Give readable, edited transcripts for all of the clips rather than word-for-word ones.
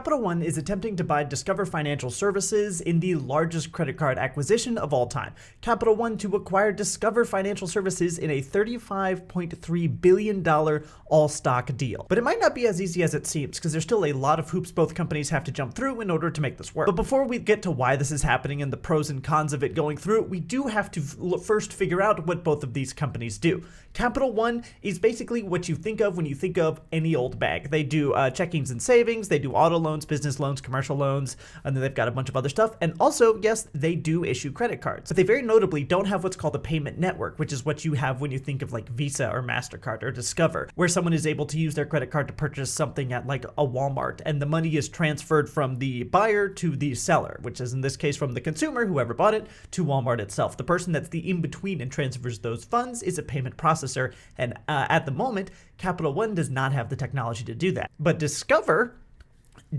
Capital One is attempting to buy Discover Financial Services in the largest credit card acquisition of all time. Capital One to acquire Discover Financial Services in a $35.3 billion all-stock deal. But it might not be as easy as it seems, because there's still a lot of hoops both companies have to jump through in order to make this work. But before we get to why this is happening and the pros and cons of it going through, we do have to first figure out what both of these companies do. Capital One is basically what you think of when you think of any old bank. They do checkings and savings, they do auto loans, business loans, commercial loans, and then they've got a bunch of other stuff. And also, yes, they do issue credit cards. But they very notably don't have what's called a payment network, which is what you have when you think of like Visa or MasterCard or Discover, where someone is able to use their credit card to purchase something at like a Walmart, and the money is transferred from the buyer to the seller, which is in this case from the consumer, whoever bought it, to Walmart itself. The person that's the in-between and transfers those funds is a payment processor, and at the moment, Capital One does not have the technology to do that. But Discover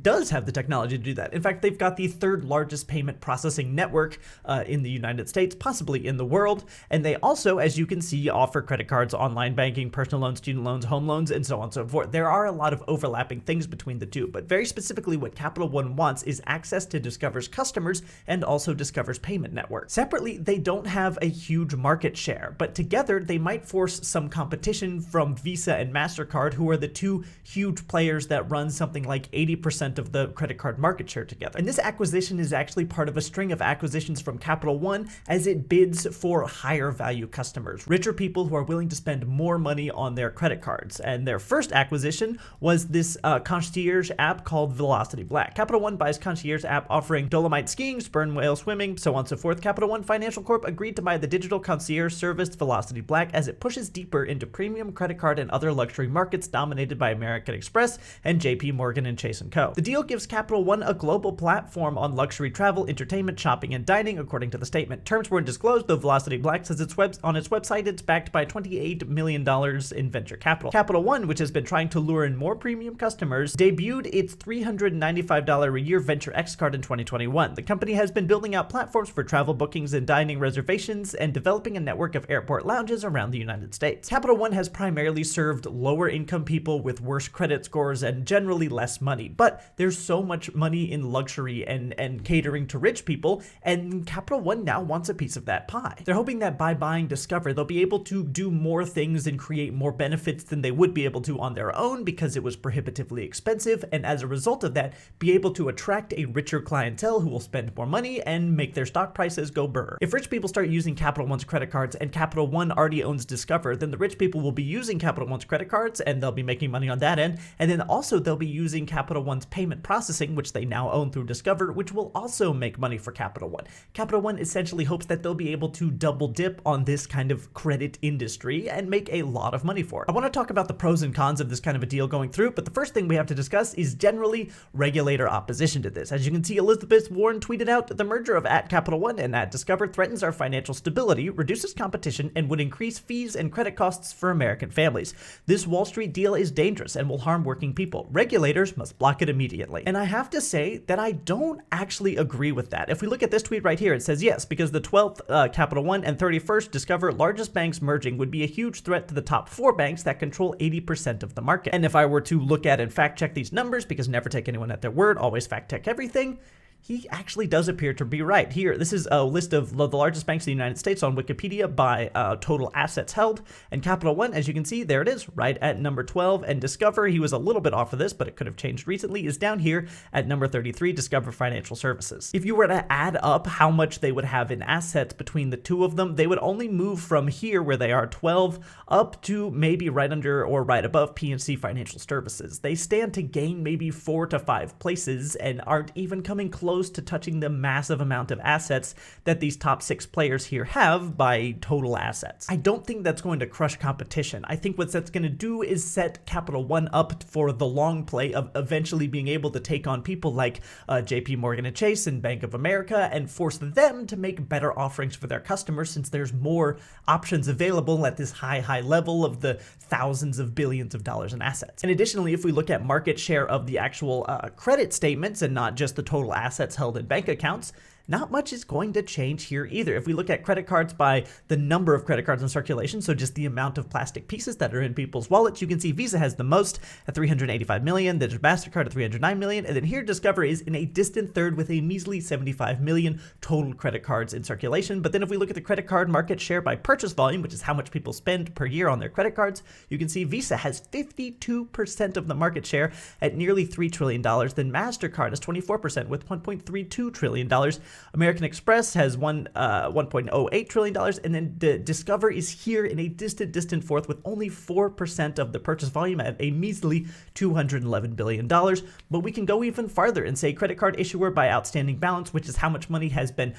does have the technology to do that. In fact, they've got the third largest payment processing network in the United States, possibly in the world. And they also, as you can see, offer credit cards, online banking, personal loans, student loans, home loans, and so on and so forth. There are a lot of overlapping things between the two, but very specifically what Capital One wants is access to Discover's customers and also Discover's payment network. Separately, they don't have a huge market share, but together they might force some competition from Visa and MasterCard, who are the two huge players that run something like 80% of the credit card market share together. And this acquisition is actually part of a string of acquisitions from Capital One as it bids for higher value customers, richer people who are willing to spend more money on their credit cards. And their first acquisition was this concierge app called Velocity Black. Capital One buys concierge app offering Dolomite skiing, sperm whale swimming, so on and so forth. Capital One Financial Corp agreed to buy the digital concierge service Velocity Black as it pushes deeper into premium credit card and other luxury markets dominated by American Express and JP Morgan and Chase & Co. The deal gives Capital One a global platform on luxury travel, entertainment, shopping, and dining, according to the statement. Terms weren't disclosed, though Velocity Black says on its website it's backed by $28 million in venture capital. Capital One, which has been trying to lure in more premium customers, debuted its $395 a year Venture X card in 2021. The company has been building out platforms for travel bookings and dining reservations and developing a network of airport lounges around the United States. Capital One has primarily served lower income people with worse credit scores and generally less money, but there's so much money in luxury and catering to rich people, and Capital One now wants a piece of that pie. They're hoping that by buying Discover, they'll be able to do more things and create more benefits than they would be able to on their own because it was prohibitively expensive, and as a result of that, be able to attract a richer clientele who will spend more money and make their stock prices go brr. If rich people start using Capital One's credit cards and Capital One already owns Discover, then the rich people will be using Capital One's credit cards and they'll be making money on that end, and then also they'll be using Capital One's payment processing, which they now own through Discover, which will also make money for Capital One. Capital One essentially hopes that they'll be able to double dip on this kind of credit industry and make a lot of money for it. I want to talk about the pros and cons of this kind of a deal going through, but the first thing we have to discuss is generally regulator opposition to this. As you can see, Elizabeth Warren tweeted out, "The merger of @Capital One and @Discover threatens our financial stability, reduces competition, and would increase fees and credit costs for American families. This Wall Street deal is dangerous and will harm working people. Regulators must block it immediately." And I have to say that I don't actually agree with that. If we look at this tweet right here, it says, yes, because the 12th Capital One and 31st Discover largest banks merging would be a huge threat to the top 4 banks that control 80% of the market. And if I were to look at and fact check these numbers, because never take anyone at their word, always fact check everything, he actually does appear to be right. Here, this is a list of the largest banks in the United States on Wikipedia by total assets held. And Capital One, as you can see, there it is, right at number 12. And Discover, he was a little bit off of this, but it could have changed recently, is down here at number 33, Discover Financial Services. If you were to add up how much they would have in assets between the two of them, they would only move from here, where they are 12, up to maybe right under or right above PNC Financial Services. They stand to gain maybe 4 to 5 places and aren't even coming close to touching the massive amount of assets that these top 6 players here have by total assets. I don't think that's going to crush competition. I think what that's going to do is set Capital One up for the long play of eventually being able to take on people like JP Morgan and Chase and Bank of America and force them to make better offerings for their customers, since there's more options available at this high level of the thousands of billions of dollars in assets. And additionally, if we look at market share of the actual credit statements and not just the total assets held in bank accounts, not much is going to change here either. If we look at credit cards by the number of credit cards in circulation, so just the amount of plastic pieces that are in people's wallets, you can see Visa has the most at 385 million, then there's MasterCard at 309 million, and then here Discover is in a distant third with a measly 75 million total credit cards in circulation. But then if we look at the credit card market share by purchase volume, which is how much people spend per year on their credit cards, you can see Visa has 52% of the market share at nearly $3 trillion. Then MasterCard has 24% with $1.32 trillion. American Express has $1.08 trillion. And then Discover is here in a distant fourth with only 4% of the purchase volume at a measly $211 billion. But we can go even farther and say credit card issuer by outstanding balance, which is how much money has been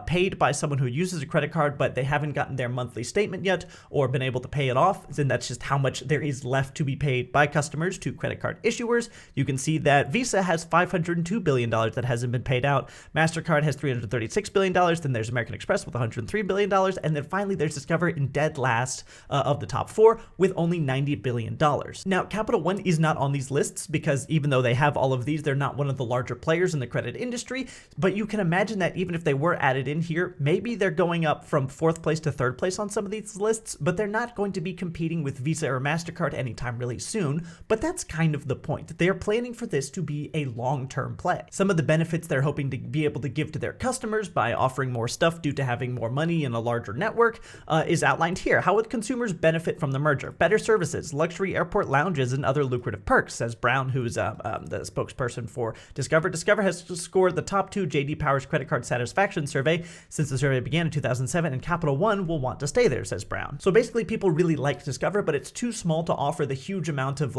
paid by someone who uses a credit card, but they haven't gotten their monthly statement yet or been able to pay it off. And that's just how much there is left to be paid by customers to credit card issuers. You can see that Visa has $502 billion that hasn't been paid out. MasterCard has $336 billion. Then there's American Express with $103 billion. And then finally, there's Discover in dead last of the top four with only $90 billion. Now, Capital One is not on these lists because even though they have all of these, they're not one of the larger players in the credit industry. But you can imagine that even if they were added in here, maybe they're going up from fourth place to third place on some of these lists, but they're not going to be competing with Visa or MasterCard anytime really soon. But that's kind of the point. They are planning for this to be a long-term play. Some of the benefits they're hoping to be able to give to their customers by offering more stuff due to having more money in a larger network is outlined here. How would consumers benefit from the merger? Better services, luxury airport lounges, and other lucrative perks, says Brown, who's the spokesperson for Discover. Discover has scored the top 2 J.D. Power's credit card satisfaction survey since the survey began in 2007, and Capital One will want to stay there, says Brown. So basically, people really like Discover, but it's too small to offer the huge amount of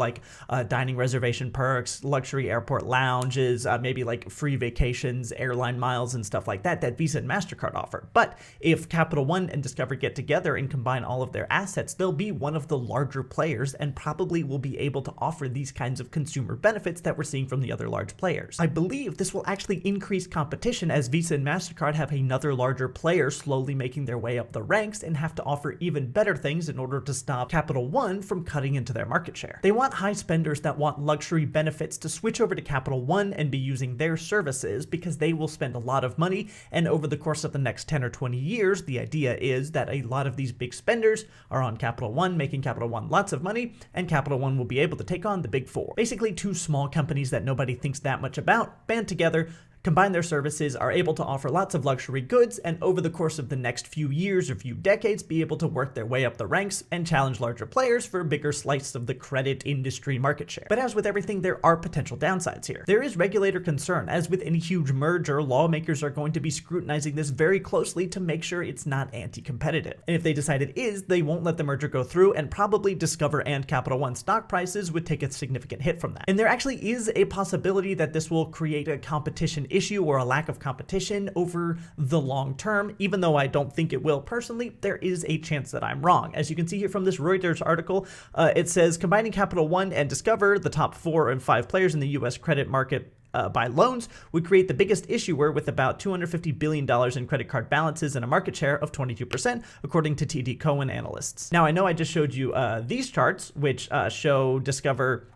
dining reservation perks, luxury airport lounges, maybe like free vacations, airline miles, and stuff like that Visa and MasterCard offer. But if Capital One and Discover get together and combine all of their assets, they'll be one of the larger players and probably will be able to offer these kinds of consumer benefits that we're seeing from the other large players. I believe this will actually increase competition as Visa and MasterCard have another larger player slowly making their way up the ranks and have to offer even better things in order to stop Capital One from cutting into their market share. They want high spenders that want luxury benefits to switch over to Capital One and be using their services because they will spend a lot of money, and over the course of the next 10 or 20 years, the idea is that a lot of these big spenders are on Capital One, making Capital One lots of money, and Capital One will be able to take on the big four. Basically, 2 small companies that nobody thinks that much about, band together, combine their services, are able to offer lots of luxury goods, and over the course of the next few years or few decades be able to work their way up the ranks and challenge larger players for a bigger slice of the credit industry market share. But as with everything, there are potential downsides here. There is regulator concern. As with any huge merger, lawmakers are going to be scrutinizing this very closely to make sure it's not anti-competitive. And if they decide it is, they won't let the merger go through, and probably Discover and Capital One stock prices would take a significant hit from that. And there actually is a possibility that this will create a competition issue or a lack of competition over the long term. Even though I don't think it will personally, there is a chance that I'm wrong. As you can see here from this Reuters article, it says combining Capital One and Discover, the top 4 and 5 players in the U.S. credit market by loans, would create the biggest issuer with about $250 billion in credit card balances and a market share of 22%, according to TD Cowen analysts. Now, I know I just showed you these charts, which show Discover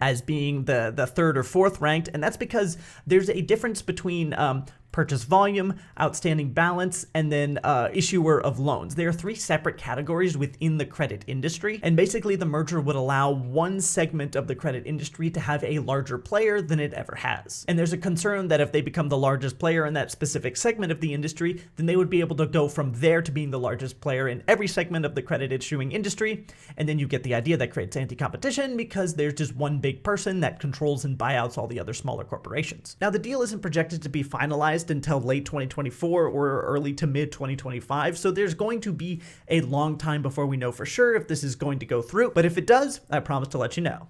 as being the third or fourth ranked, and that's because there's a difference between purchase volume, outstanding balance, and then issuer of loans. There are 3 separate categories within the credit industry, and basically the merger would allow one segment of the credit industry to have a larger player than it ever has. And there's a concern that if they become the largest player in that specific segment of the industry, then they would be able to go from there to being the largest player in every segment of the credit issuing industry, and then you get the idea that creates anti-competition because there's just one big person that controls and buyouts all the other smaller corporations. Now, the deal isn't projected to be finalized until late 2024 or early to mid 2025, so there's going to be a long time before we know for sure if this is going to go through, but if it does, I promise to let you know.